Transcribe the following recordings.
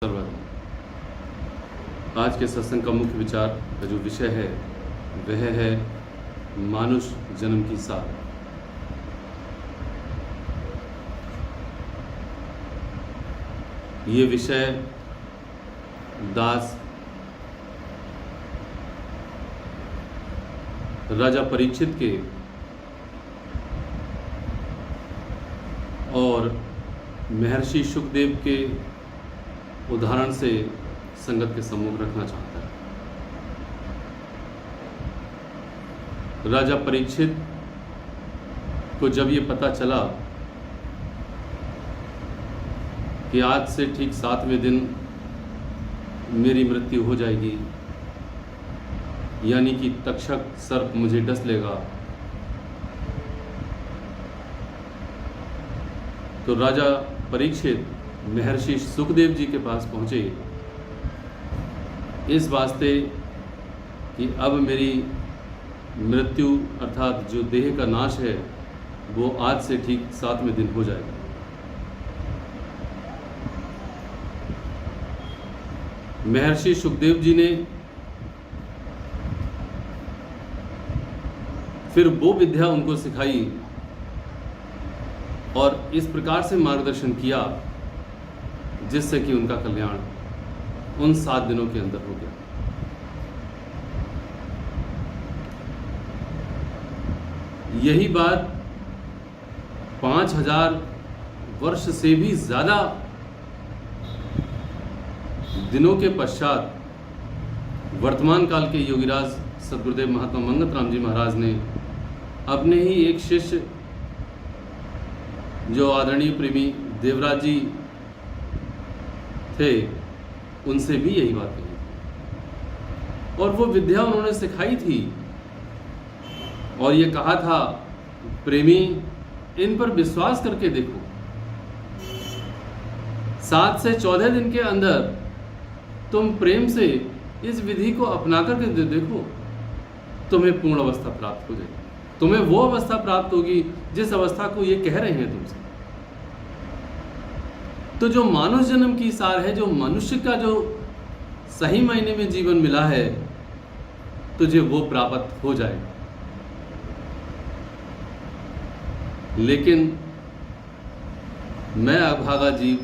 सर्वदा। आज के सत्संग का मुख्य विचार का जो विषय है वह है मानुष जन्म की सार। ये विषय दास राजा परीक्षित के और महर्षि शुकदेव के उदाहरण से संगत के सम्मुख रखना चाहता है। राजा परीक्षित को जब ये पता चला कि आज से ठीक 7वें दिन मेरी मृत्यु हो जाएगी, यानी कि तक्षक सर्प मुझे डस लेगा, तो राजा परीक्षित महर्षि सुखदेव जी के पास पहुँचे इस वास्ते कि अब मेरी मृत्यु अर्थात जो देह का नाश है वो आज से ठीक 7वें दिन हो जाएगा। महर्षि सुखदेव जी ने फिर वो विद्या उनको सिखाई और इस प्रकार से मार्गदर्शन किया जिससे कि उनका कल्याण उन 7 दिनों के अंदर हो गया। यही बात 5000 वर्ष से भी ज़्यादा दिनों के पश्चात वर्तमान काल के योगीराज सद्गुरुदेव महात्मा मंगत राम जी महाराज ने अपने ही एक शिष्य जो आदरणीय प्रेमी देवराज जी थे उनसे भी यही बात कही और वो विद्या उन्होंने सिखाई थी और ये कहा था, प्रेमी इन पर विश्वास करके देखो, 7 से 14 दिन के अंदर तुम प्रेम से इस विधि को अपना करके देखो, तुम्हें पूर्ण अवस्था प्राप्त हो जाएगी। तुम्हें वो अवस्था प्राप्त होगी जिस अवस्था को ये कह रहे हैं तुमसे। तो जो मानव जन्म की सार है, जो मनुष्य का जो सही मायने में जीवन मिला है, तुझे वो प्राप्त हो जाए। लेकिन मैं अभागा जीव,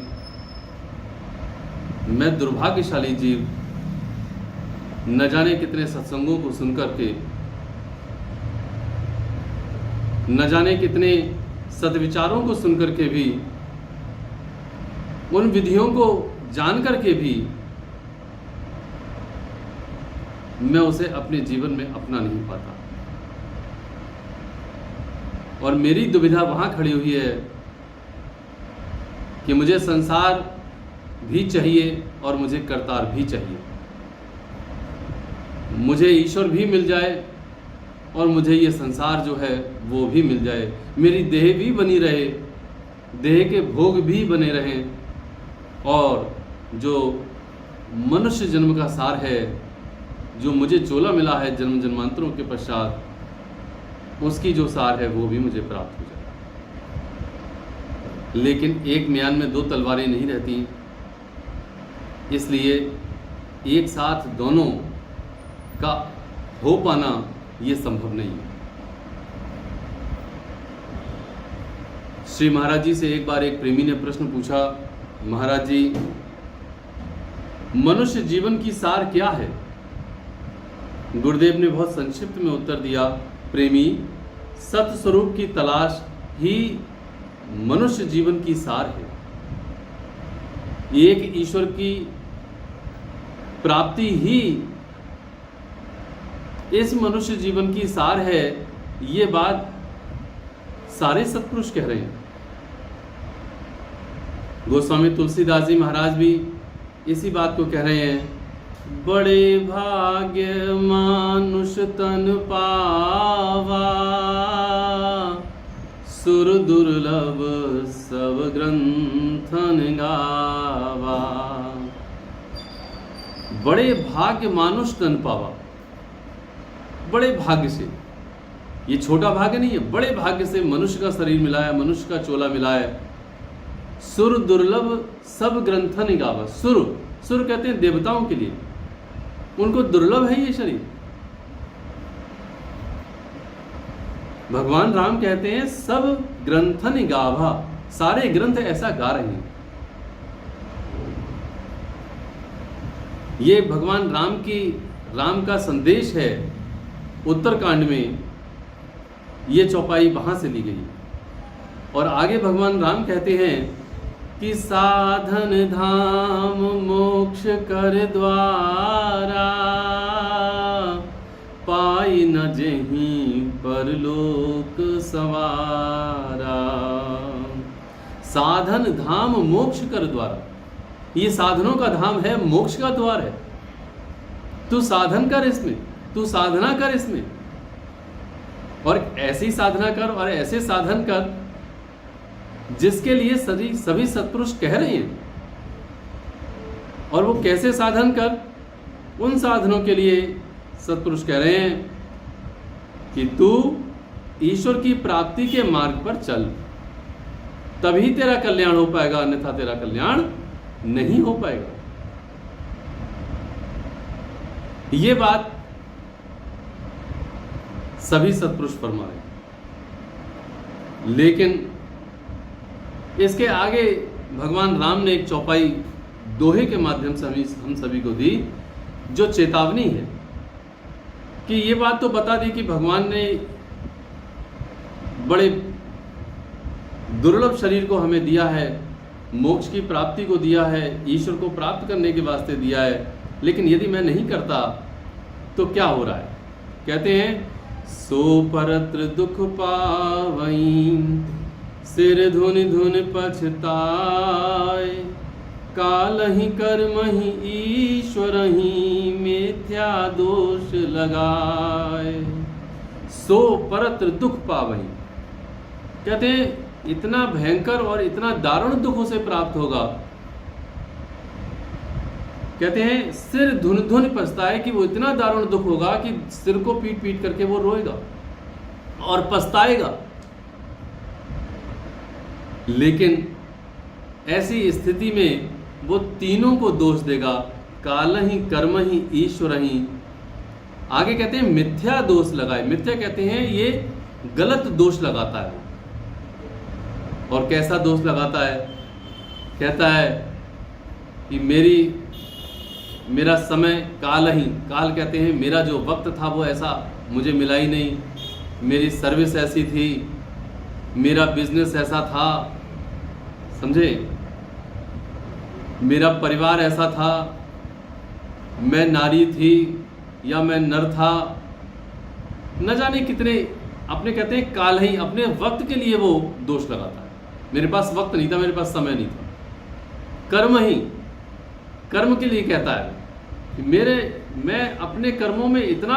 मैं दुर्भाग्यशाली जीव, न जाने कितने सत्संगों को सुनकर के, न जाने कितने सद्विचारों को सुनकर के भी, उन विधियों को जान करके भी मैं उसे अपने जीवन में अपना नहीं पाता। और मेरी दुविधा वहां खड़ी हुई है कि मुझे संसार भी चाहिए और मुझे करतार भी चाहिए। मुझे ईश्वर भी मिल जाए और मुझे ये संसार जो है वो भी मिल जाए। मेरी देह भी बनी रहे, देह के भोग भी बने रहें, और जो मनुष्य जन्म का सार है, जो मुझे चोला मिला है जन्म जन्मांतरों के पश्चात, उसकी जो सार है वो भी मुझे प्राप्त हो जाए। लेकिन एक म्यान में 2 तलवारें नहीं रहती, इसलिए एक साथ दोनों का हो पाना ये संभव नहीं है। श्री महाराज जी से एक बार एक प्रेमी ने प्रश्न पूछा, महाराज जी, मनुष्य जीवन की सार क्या है? गुरुदेव ने बहुत संक्षिप्त में उत्तर दिया, प्रेमी, सत्य स्वरूप की तलाश ही मनुष्य जीवन की सार है। एक ईश्वर की प्राप्ति ही इस मनुष्य जीवन की सार है। ये बात सारे सत्पुरुष कह रहे हैं। गोस्वामी तुलसीदास जी महाराज भी इसी बात को कह रहे हैं, बड़े भाग्य मानुष तन पावा, सुर दुर्लभ सब ग्रंथन गावा। बड़े भाग्य मानुष तन पावा, बड़े भाग्य से, ये छोटा भाग्य नहीं है, बड़े भाग्य से मनुष्य का शरीर मिला है, मनुष्य का चोला मिला है, सुर दुर्लभ सब ग्रंथन गावा। सुर कहते हैं देवताओं के लिए, उनको दुर्लभ है ये शरीर। भगवान राम कहते हैं सब ग्रंथन गाभा, सारे ग्रंथ ऐसा गा रहे हैं। ये भगवान राम का संदेश है। उत्तरकांड में ये चौपाई वहां से ली गई। और आगे भगवान राम कहते हैं कि साधन धाम मोक्ष कर द्वारा, पाई न जेहि परलोक सवारा। साधन धाम मोक्ष कर द्वारा, ये साधनों का धाम है, मोक्ष का द्वार है। तू साधन कर इसमें, तू साधना कर इसमें, और ऐसी साधना कर और ऐसे साधन कर जिसके लिए सभी सत्पुरुष कह रहे हैं। और वो कैसे साधन कर, उन साधनों के लिए सत्पुरुष कह रहे हैं कि तू ईश्वर की प्राप्ति के मार्ग पर चल, तभी तेरा कल्याण हो पाएगा, अन्यथा तेरा कल्याण नहीं हो पाएगा। ये बात सभी सत्पुरुष फरमा रहे हैं। लेकिन इसके आगे भगवान राम ने एक चौपाई दोहे के माध्यम से हम सभी को दी, जो चेतावनी है कि ये बात तो बता दी कि भगवान ने बड़े दुर्लभ शरीर को हमें दिया है, मोक्ष की प्राप्ति को दिया है, ईश्वर को प्राप्त करने के वास्ते दिया है, लेकिन यदि मैं नहीं करता तो क्या हो रहा है। कहते हैं सो परत्र दुख पावई, सिर धुन धुन पछताए, कालहि कर्महि ईश्वरहि, मिथ्या दोष लगाए। सो परत्र दुख पावई, कहते हैं इतना भयंकर और इतना दारुण दुख उसे प्राप्त होगा। कहते हैं सिर धुन धुन पछताए, कि वो इतना दारुण दुख होगा कि सिर को पीट पीट करके वो रोएगा और पछताएगा। लेकिन ऐसी स्थिति में वो तीनों को दोष देगा, कालहि कर्महि ईश्वरहि। आगे कहते हैं मिथ्या दोष लगाए। मिथ्या कहते हैं ये गलत दोष लगाता है। और कैसा दोष लगाता है? कहता है कि मेरा समय कालहि, काल कहते हैं मेरा जो वक्त था वो ऐसा मुझे मिला ही नहीं, मेरी सर्विस ऐसी थी, मेरा बिजनेस ऐसा था, समझे, मेरा परिवार ऐसा था, मैं नारी थी या मैं नर था, न जाने कितने अपने कहते हैं काल ही, अपने वक्त के लिए वो दोष लगाता है। मेरे पास वक्त नहीं था, मेरे पास समय नहीं था। कर्म ही, कर्म के लिए कहता है कि मैं अपने कर्मों में इतना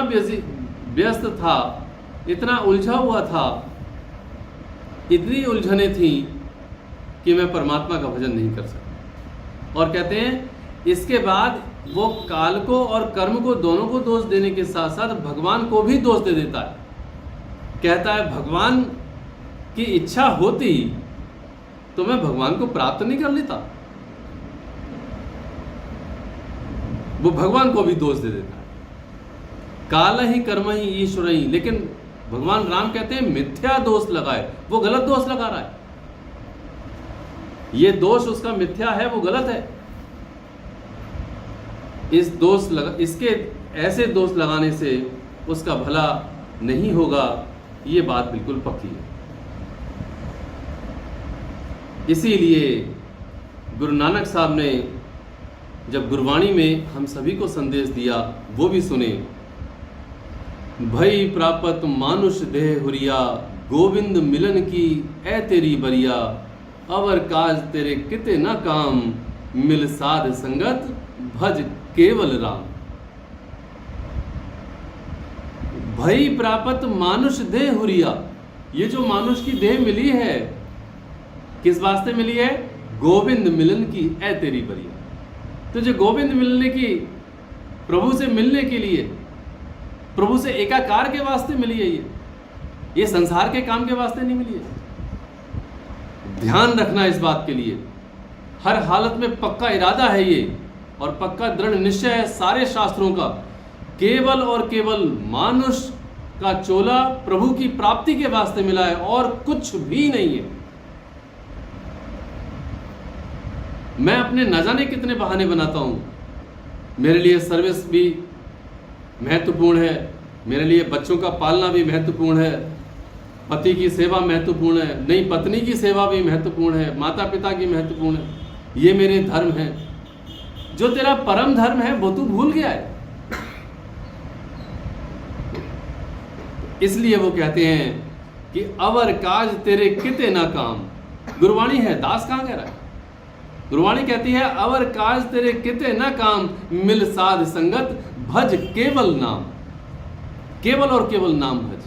व्यस्त था, इतना उलझा हुआ था, इतनी उलझने थी कि मैं परमात्मा का भजन नहीं कर सकता। और कहते हैं इसके बाद वो काल को और कर्म को दोनों को दोष देने के साथ साथ भगवान को भी दोष दे देता है। कहता है भगवान की इच्छा होती तो मैं भगवान को प्राप्त नहीं कर लेता। वो भगवान को भी दोष दे देता है। काल ही कर्म ही ईश्वर ही, लेकिन भगवान राम कहते हैं मिथ्या दोष लगाए, वो गलत दोष लगा रहा है। ये दोष उसका मिथ्या है, वो गलत है। इसके ऐसे दोष लगाने से उसका भला नहीं होगा, ये बात बिल्कुल पक्की है। इसीलिए गुरु नानक साहब ने जब गुरबाणी में हम सभी को संदेश दिया, वो भी सुने। भई प्रापत मानुष देह हुरिया, गोविंद मिलन की ऐ तेरी बरिया, अवर काज तेरे किते न काम, मिल साध संगत भज केवल राम। भई प्रापत मानुष देह हुरिया, ये जो मानुष की देह मिली है किस वास्ते मिली है? गोविंद मिलन की ऐ तेरी बरिया। तुझे गोविंद मिलने की, प्रभु से मिलने के लिए, प्रभु से एकाकार के वास्ते मिली है। ये संसार के काम के वास्ते नहीं मिली है। ध्यान रखना इस बात के लिए हर हालत में पक्का इरादा है ये, और पक्का दृढ़ निश्चय है सारे शास्त्रों का, केवल और केवल मानुष का चोला प्रभु की प्राप्ति के वास्ते मिला है और कुछ भी नहीं है। मैं अपने न जाने कितने बहाने बनाता हूं। मेरे लिए सर्विस भी महत्वपूर्ण है, मेरे लिए बच्चों का पालना भी महत्वपूर्ण है, पति की सेवा महत्वपूर्ण है, नई पत्नी की सेवा भी महत्वपूर्ण है, माता पिता की महत्वपूर्ण है, ये मेरे धर्म है। जो तेरा परम धर्म है वो तू भूल गया है। इसलिए वो कहते हैं कि अवर काज तेरे किते ना काम। गुरबाणी है, दास कहां कह रहा है? गुरबाणी कहती है अवर काज तेरे किते ना काम, मिल साध संगत भज केवल नाम। केवल और केवल नाम भज।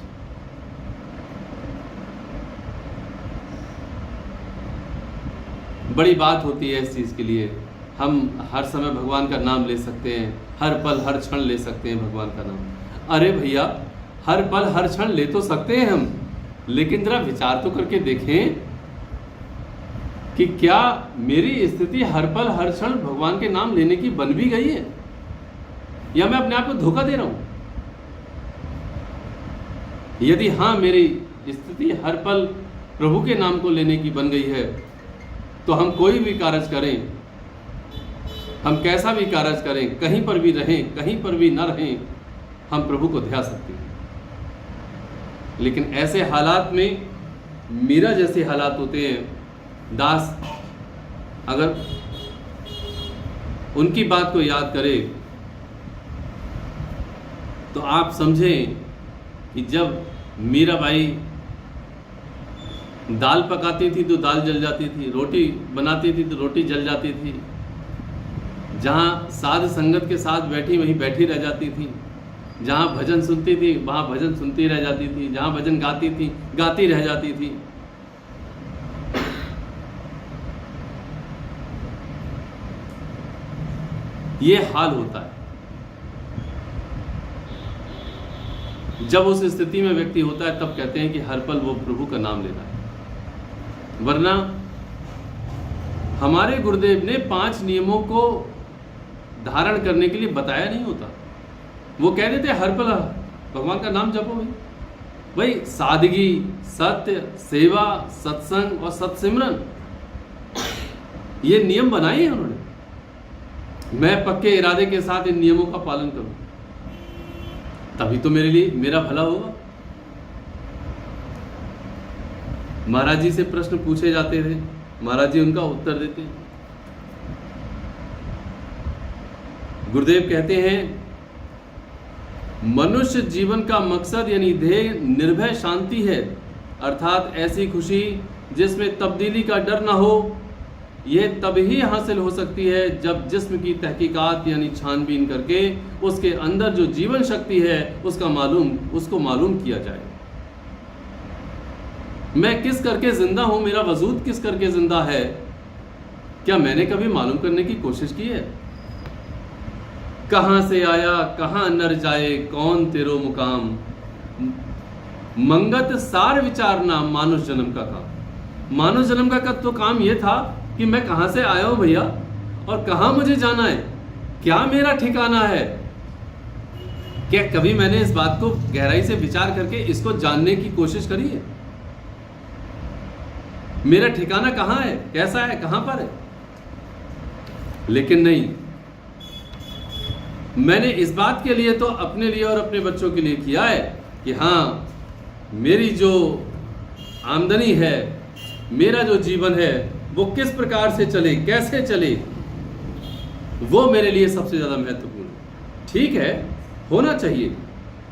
बड़ी बात होती है इस चीज के लिए। हम हर समय भगवान का नाम ले सकते हैं, हर पल हर क्षण ले सकते हैं भगवान का नाम। अरे भैया, हर पल हर क्षण ले तो सकते हैं हम, लेकिन जरा विचार तो करके देखें कि क्या मेरी स्थिति हर पल हर क्षण भगवान के नाम लेने की बन भी गई है, या मैं अपने आप को धोखा दे रहा हूं? यदि हाँ, मेरी स्थिति हर पल प्रभु के नाम को लेने की बन गई है, तो हम कोई भी कार्य करें, हम कैसा भी कार्य करें, कहीं पर भी रहें, कहीं पर भी न रहें, हम प्रभु को ध्या सकते हैं। लेकिन ऐसे हालात में मीरा जैसे हालात होते हैं। दास अगर उनकी बात को याद करे तो आप समझें कि जब मीराबाई दाल पकाती थी तो दाल जल जाती थी, रोटी बनाती थी तो रोटी जल जाती थी, जहाँ साध संगत के साथ बैठी वहीं बैठी रह जाती थी, जहाँ भजन सुनती थी वहाँ भजन सुनती रह जाती थी, जहाँ भजन गाती थी गाती रह जाती थी। ये हाल होता है जब उस स्थिति में व्यक्ति होता है, तब कहते हैं कि हर पल वो प्रभु का नाम लेना है। वरना हमारे गुरुदेव ने 5 नियमों को धारण करने के लिए बताया नहीं होता। वो कह देते हर पल भगवान का नाम जपो। भाई सादगी, सत्य, सेवा, सत्संग और सत्सिमरन, ये नियम बनाए हैं उन्होंने। मैं पक्के इरादे के साथ इन नियमों का पालन करूं, तभी तो मेरे लिए मेरा भला होगा। महाराज जी से प्रश्न पूछे जाते थे, महाराज जी उनका उत्तर देते। गुरुदेव कहते हैं मनुष्य जीवन का मकसद यानी ध्येय निर्भय शांति है, अर्थात ऐसी खुशी जिसमें तब्दीली का डर ना हो। यह तभी हासिल हो सकती है जब जिस्म की तहकीकात यानी छानबीन करके उसके अंदर जो जीवन शक्ति है उसको मालूम किया जाए। मैं किस करके जिंदा हूं, मेरा वजूद किस करके जिंदा है, क्या मैंने कभी मालूम करने की कोशिश की है? कहां से आया कहां नर जाए, कौन तेरो मुकाम, मंगत सार विचारना मानुष जन्म का काम। मानुष जन्म का तो काम यह था कि मैं कहां से आया हूं भैया, और कहां मुझे जाना है, क्या मेरा ठिकाना है। क्या कभी मैंने इस बात को गहराई से विचार करके इसको जानने की कोशिश करी है? मेरा ठिकाना कहां है, कैसा है, कहां पर है? लेकिन नहीं, मैंने इस बात के लिए तो अपने लिए और अपने बच्चों के लिए किया है कि हाँ, मेरी जो आमदनी है, मेरा जो जीवन है, वो किस प्रकार से चले, कैसे चले, वो मेरे लिए सबसे ज़्यादा महत्वपूर्ण है। ठीक है, होना चाहिए,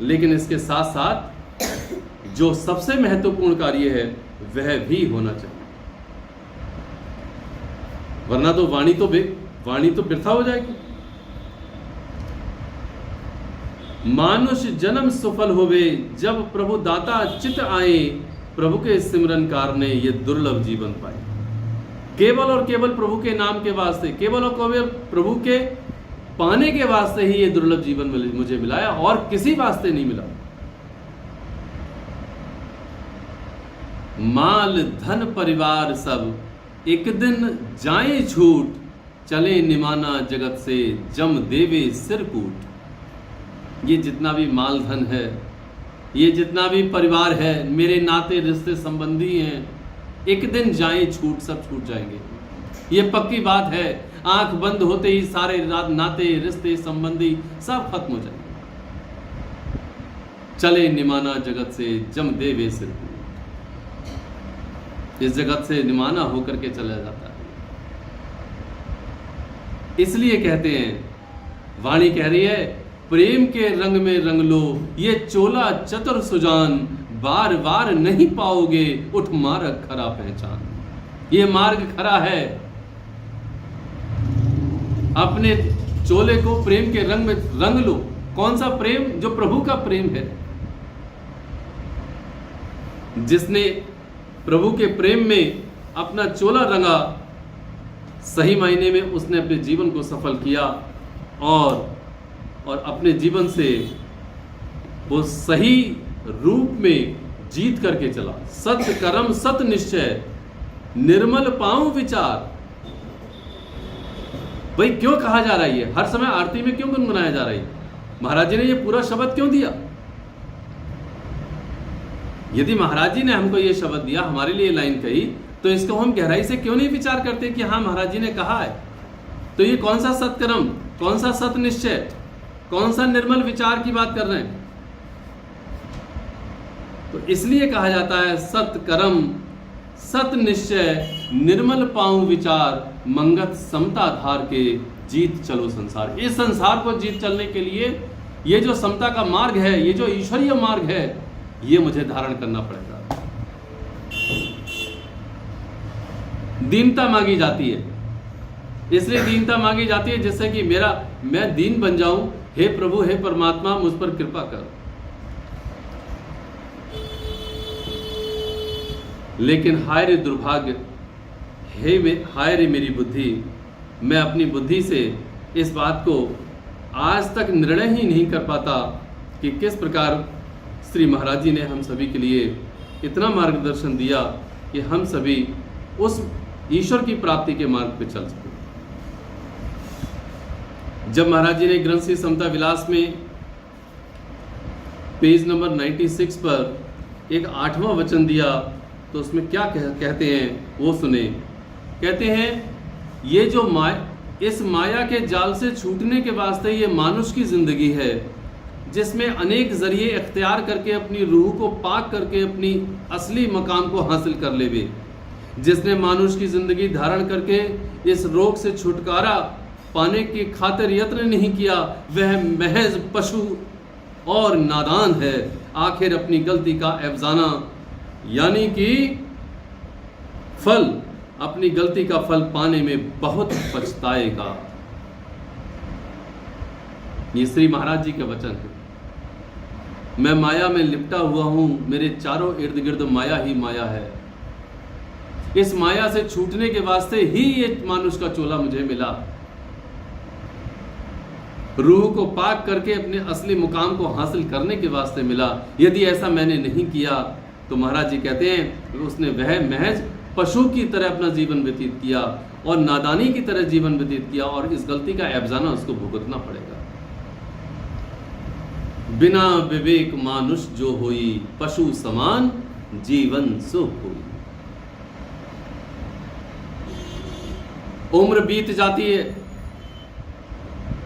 लेकिन इसके साथ साथ जो सबसे महत्वपूर्ण कार्य है वह भी होना चाहिए, वरना तो वाणी तो व्यर्थ हो जाएगी। मानुष जन्म सफल होवे, जब प्रभु दाता चित आए, प्रभु के सिमरन कारणे ये दुर्लभ जीवन पाए। केवल और केवल प्रभु के नाम के वास्ते, केवल और केवल प्रभु के पाने के वास्ते ही ये दुर्लभ जीवन मुझे मिला है, और किसी वास्ते नहीं मिला। माल धन परिवार सब एक दिन जाए छूट, चले निमाना जगत से, जम देवे सिर कूट। ये जितना भी माल धन है, ये जितना भी परिवार है, मेरे नाते रिश्ते संबंधी हैं, एक दिन जाए छूट, सब छूट जाएंगे। ये पक्की बात है। आंख बंद होते ही सारे नाते रिश्ते संबंधी सब खत्म हो जाएंगे। चले निमाना जगत से, जम देवे सिर कूट। इस जगत से निमाना होकर के चला जाता है। इसलिए कहते हैं, वाणी कह रही है, प्रेम के रंग में रंग लो, ये चोला चतुर सुजान, बार बार नहीं पाओगे उठ मार्ग खरा पहचान। ये मार्ग खरा है। अपने चोले को प्रेम के रंग में रंग लो। कौन सा प्रेम? जो प्रभु का प्रेम है। जिसने प्रभु के प्रेम में अपना चोला रंगा, सही मायने में उसने अपने जीवन को सफल किया और अपने जीवन से वो सही रूप में जीत करके चला। सत्य कर्म सत निश्चय, निर्मल पाऊं विचार। भाई क्यों कहा जा रहा है? ये हर समय आरती में क्यों गुनगुनाया जा रहा है? महाराज जी ने ये पूरा शब्द क्यों दिया? यदि महाराज जी ने हमको ये शब्द दिया, हमारे लिए लाइन कही, तो इसको हम गहराई से क्यों नहीं विचार करते कि हाँ महाराज जी ने कहा है? तो ये कौन सा सत्कर्म, कौन सा सत निश्चय, कौन सा निर्मल विचार की बात कर रहे हैं? तो इसलिए कहा जाता है सत्कर्म सत निश्चय, निर्मल पाऊं विचार, मंगत समता धार के, जीत चलो संसार। इस संसार को जीत चलने के लिए ये जो समता का मार्ग है, ये जो ईश्वरीय मार्ग है, ये मुझे धारण करना पड़ेगा। दीनता मांगी जाती है। इसलिए दीनता मांगी जाती है जिससे कि मैं दीन बन जाऊं। हे प्रभु, हे परमात्मा, मुझ पर कृपा कर। लेकिन हाय रे दुर्भाग्य, हाय रे मेरी बुद्धि, मैं अपनी बुद्धि से इस बात को आज तक निर्णय ही नहीं कर पाता कि किस प्रकार श्री महाराज जी ने हम सभी के लिए इतना मार्गदर्शन दिया कि हम सभी उस ईश्वर की प्राप्ति के मार्ग पर चल सकें। जब महाराज जी ने ग्रंथ श्री समता विलास में पेज नंबर 96 पर एक 8वां वचन दिया, तो उसमें क्या कहते हैं वो सुने। कहते हैं, ये जो इस माया के जाल से छूटने के वास्ते ये मानुष की जिंदगी है, जिसमें अनेक जरिए इख्तियार करके अपनी रूह को पाक करके अपनी असली मकाम को हासिल कर लेवे। जिसने मानुष की जिंदगी धारण करके इस रोग से छुटकारा पाने की खातिर यत्न नहीं किया, वह महज पशु और नादान है। आखिर अपनी गलती का अफजाना, यानी कि फल, अपनी गलती का फल पाने में बहुत पछताएगा। ये श्री महाराज जी के वचन है। मैं माया में लिपटा हुआ हूं, मेरे चारों इर्द गिर्द माया ही माया है। इस माया से छूटने के वास्ते ही ये मानुष का चोला मुझे मिला। रूह को पाक करके अपने असली मुकाम को हासिल करने के वास्ते मिला। यदि ऐसा मैंने नहीं किया तो महाराज जी कहते हैं उसने वह महज पशु की तरह अपना जीवन व्यतीत किया और नादानी की तरह जीवन व्यतीत किया, और इस गलती का अफजाना उसको भुगतना पड़ेगा। बिना विवेक मानुष जो होई, पशु समान जीवन सो होई। उम्र बीत जाती है,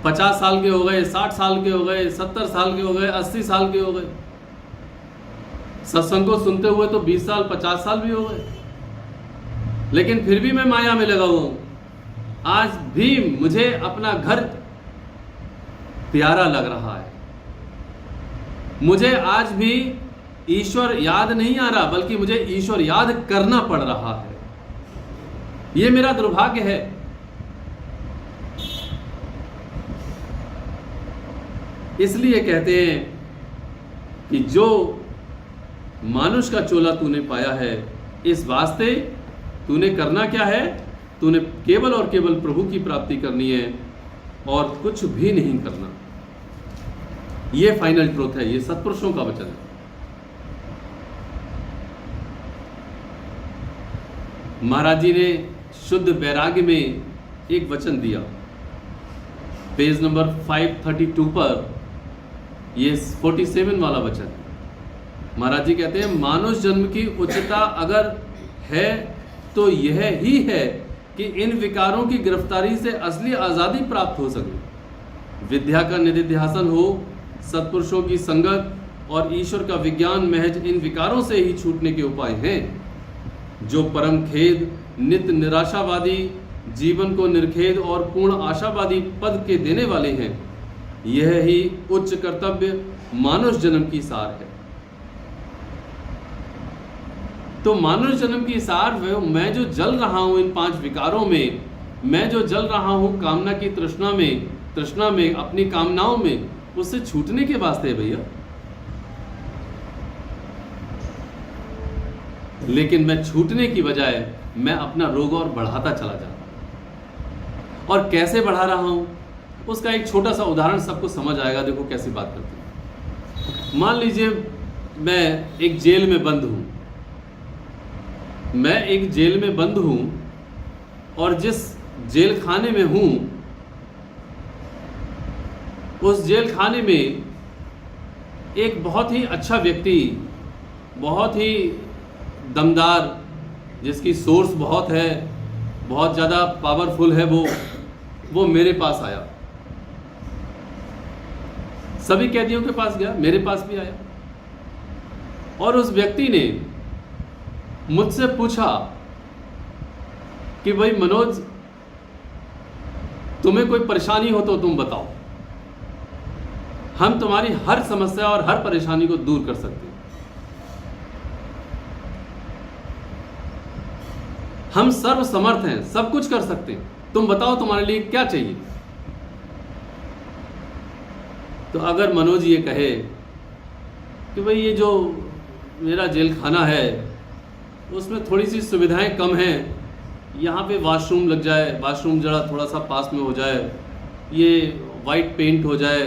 50 साल के हो गए, 60 साल के हो गए, 70 साल के हो गए, 80 साल के हो गए। सत्संग को सुनते हुए तो 20 साल 50 साल भी हो गए, लेकिन फिर भी मैं माया में लगा हुआ हूं। आज भी मुझे अपना घर प्यारा लग रहा है। मुझे आज भी ईश्वर याद नहीं आ रहा, बल्कि मुझे ईश्वर याद करना पड़ रहा है। ये मेरा दुर्भाग्य है। इसलिए कहते हैं कि जो मानुष का चोला तूने पाया है, इस वास्ते तूने करना क्या है? तूने केवल और केवल प्रभु की प्राप्ति करनी है और कुछ भी नहीं करना। ये फाइनल ट्रूथ है, ये सत्पुरुषों का वचन है। महाराज जी ने शुद्ध वैराग्य में एक वचन दिया, पेज नंबर 532 पर, ये 47 वाला वचन। महाराज जी कहते हैं, मानव जन्म की उच्चता अगर है तो यह ही है कि इन विकारों की गिरफ्तारी से असली आज़ादी प्राप्त हो सके। विद्या का निधिध्यासन हो, सत्पुरुषों की संगत और ईश्वर का विज्ञान महज इन विकारों से ही छूटने के उपाय हैं। जो परम खेद, नित्य निराशावादी, जीवन को निर्खेद और पूर्ण आशावादी पद के देने वाले हैं, यह ही उच्च कर्तव्य मानव जन्म की सार है। तो मानव जन्म की सार मैं जो जल रहा हूं इन 5 विकारों में, मैं जो जल रहा हूं कामना की तृष्णा में, अपनी कामनाओं में, उससे छूटने के वास्ते है भैया। लेकिन मैं छूटने की बजाय मैं अपना रोग और बढ़ाता चला जाता हूं। और कैसे बढ़ा रहा हूं, उसका एक छोटा सा उदाहरण सबको समझ आएगा। देखो कैसी बात करते हैं। मान लीजिए मैं एक जेल में बंद हूं, मैं एक जेल में बंद हूं और जिस जेल खाने में हूं, उस जेल खाने में एक बहुत ही अच्छा व्यक्ति, बहुत ही दमदार, जिसकी सोर्स बहुत है, बहुत ज़्यादा पावरफुल है, वो मेरे पास आया। सभी कैदियों के पास गया, मेरे पास भी आया। और उस व्यक्ति ने मुझसे पूछा कि भाई मनोज, तुम्हें कोई परेशानी हो तो तुम बताओ, हम तुम्हारी हर समस्या और हर परेशानी को दूर कर सकते हैं। हम सर्व समर्थ हैं, सब कुछ कर सकते हैं, तुम बताओ तुम्हारे लिए क्या चाहिए। तो अगर मनोज ये कहे कि भाई ये जो मेरा जेल खाना है उसमें थोड़ी सी सुविधाएं कम हैं, यहाँ पे वॉशरूम लग जाए, वॉशरूम जरा थोड़ा सा पास में हो जाए, ये वाइट पेंट हो जाए,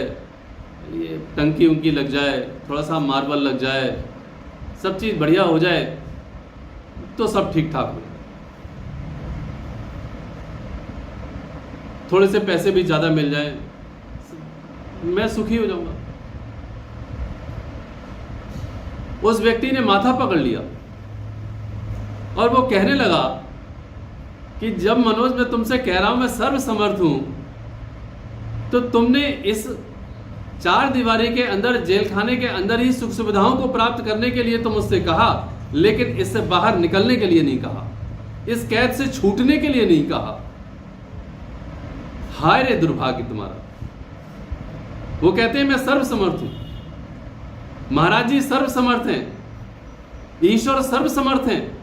ये टंकी उंकी लग जाए, थोड़ा सा मार्बल लग जाए, सब चीज़ बढ़िया हो जाए, तो सब ठीक ठाक हो। थोड़े से पैसे भी ज़्यादा मिल जाए, मैं सुखी हो जाऊंगा। उस व्यक्ति ने माथा पकड़ लिया और वो कहने लगा कि जब मनोज मैं तुमसे कह रहा हूं मैं सर्वसमर्थ हूं, तो तुमने इस 4 दीवारी के अंदर, जेल खाने के अंदर ही सुख सुविधाओं को प्राप्त करने के लिए तो मुझसे कहा, लेकिन इससे बाहर निकलने के लिए नहीं कहा, इस कैद से छूटने के लिए नहीं कहा। हाय रे दुर्भाग्य तुम्हारा। वो कहते हैं मैं सर्वसमर्थ हूं। महाराज जी सर्वसमर्थ हैं, ईश्वर सर्वसमर्थ हैं।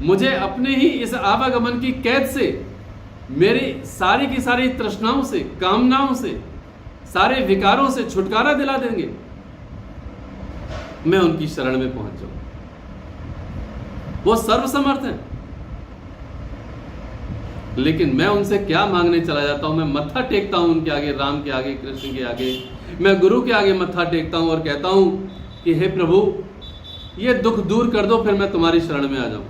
मुझे अपने ही इस आवागमन की कैद से, मेरी सारी की सारी तृष्णाओं से, कामनाओं से, सारे विकारों से छुटकारा दिला देंगे। मैं उनकी शरण में पहुंच जाऊं। वो सर्वसमर्थ हैं। लेकिन मैं उनसे क्या मांगने चला जाता हूं, मैं मत्था टेकता हूं उनके आगे, राम के आगे, कृष्ण के आगे, मैं गुरु के आगे मत्था टेकता हूं और कहता हूं कि हे प्रभु ये दुख दूर कर दो, फिर मैं तुम्हारी शरण में आ जाऊं।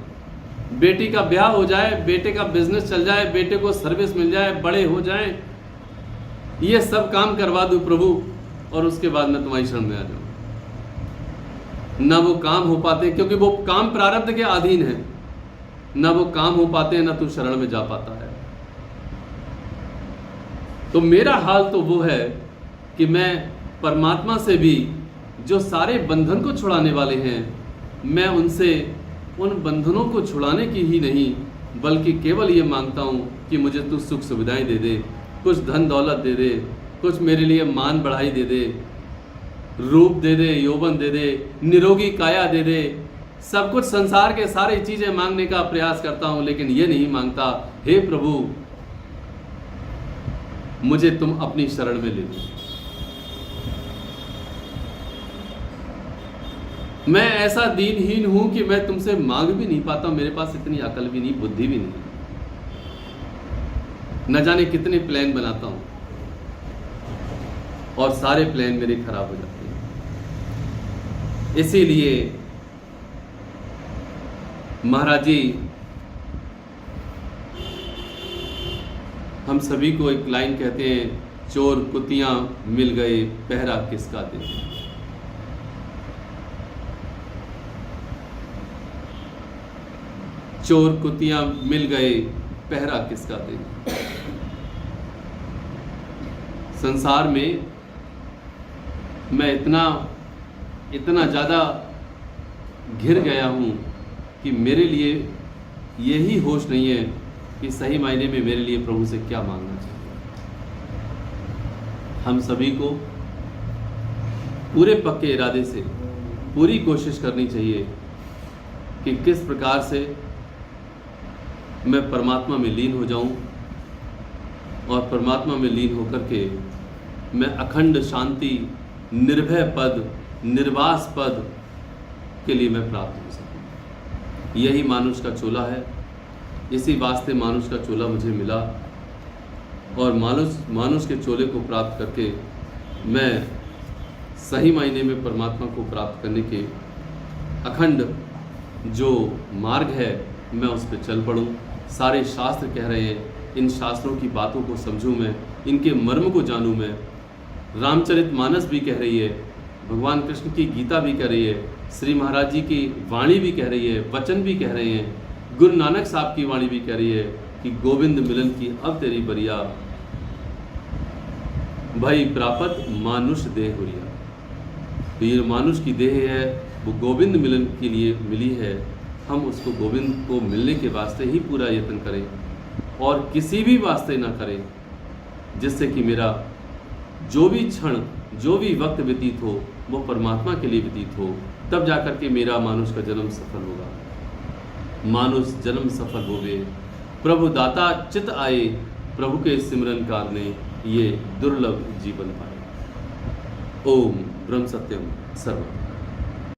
बेटी का ब्याह हो जाए, बेटे का बिजनेस चल जाए, बेटे को सर्विस मिल जाए, बड़े हो जाएं, ये सब काम करवा दूं प्रभु, और उसके बाद मैं तुम्हारी शरण में आ जाऊं। ना वो काम हो पाते क्योंकि वो काम प्रारब्ध के अधीन है, ना वो काम हो पाते हैं, ना तू शरण में जा पाता है। तो मेरा हाल तो वो है कि मैं परमात्मा से भी, जो सारे बंधन को छुड़ाने वाले हैं, मैं उनसे उन बंधनों को छुड़ाने की ही नहीं, बल्कि केवल ये मांगता हूँ कि मुझे तू सुख सुविधाएं दे दे, कुछ धन दौलत दे दे, कुछ मेरे लिए मान बढ़ाई दे दे, रूप दे दे, यौवन दे दे, निरोगी काया दे दे। सब कुछ संसार के सारी चीज़ें मांगने का प्रयास करता हूँ, लेकिन ये नहीं मांगता हे प्रभु मुझे तुम अपनी शरण में ले लो। मैं ऐसा दीनहीन हूं कि मैं तुमसे मांग भी नहीं पाता, मेरे पास इतनी अकल भी नहीं, बुद्धि भी नहीं, न जाने कितने प्लान बनाता हूं और सारे प्लान मेरे खराब हो जाते हैं। इसीलिए महाराज जी हम सभी को एक लाइन कहते हैं, चोर कुतियां मिल गए, पहरा किसका दे। चोर कुतियां मिल गए, पहरा किसका दे। संसार में मैं इतना ज़्यादा घिर गया हूँ कि मेरे लिए यही होश नहीं है कि सही मायने में मेरे लिए प्रभु से क्या मांगना चाहिए। हम सभी को पूरे पक्के इरादे से पूरी कोशिश करनी चाहिए कि किस प्रकार से मैं परमात्मा में लीन हो जाऊं और परमात्मा में लीन होकर के मैं अखंड शांति, निर्भय पद, निर्वास पद के लिए मैं प्राप्त हो सकूं। यही मानुष का चोला है। इसी वास्ते मानुष का चोला मुझे मिला और मानुष के चोले को प्राप्त करके मैं सही मायने में परमात्मा को प्राप्त करने के अखंड जो मार्ग है मैं उस पर चल पड़ूं। सारे शास्त्र कह रहे हैं, इन शास्त्रों की बातों को समझूं मैं, इनके मर्म को जानूं मैं। रामचरितमानस भी कह रही है, भगवान कृष्ण की गीता भी कह रही है, श्री महाराज जी की वाणी भी कह रही है, वचन भी कह रहे हैं, गुरु नानक साहब की वाणी भी कह रही है कि गोविंद मिलन की अब तेरी बरिया, भाई प्रापत मानुष देह हुरिया। तो ये मानुष की देह है वो गोविंद मिलन के लिए मिली है। हम उसको गोविंद को मिलने के वास्ते ही पूरा यत्न करें और किसी भी वास्ते ना करें जिससे कि मेरा जो भी क्षण, जो भी वक्त व्यतीत हो वो परमात्मा के लिए व्यतीत हो, तब जाकर के मेरा मानुष का जन्म सफल होगा। मानुष जन्म सफल होवे, प्रभु दाता चित आए, प्रभु के सिमरन काल ने ये दुर्लभ जीवन पाए। ओम ब्रह्म सत्यम सर्वम।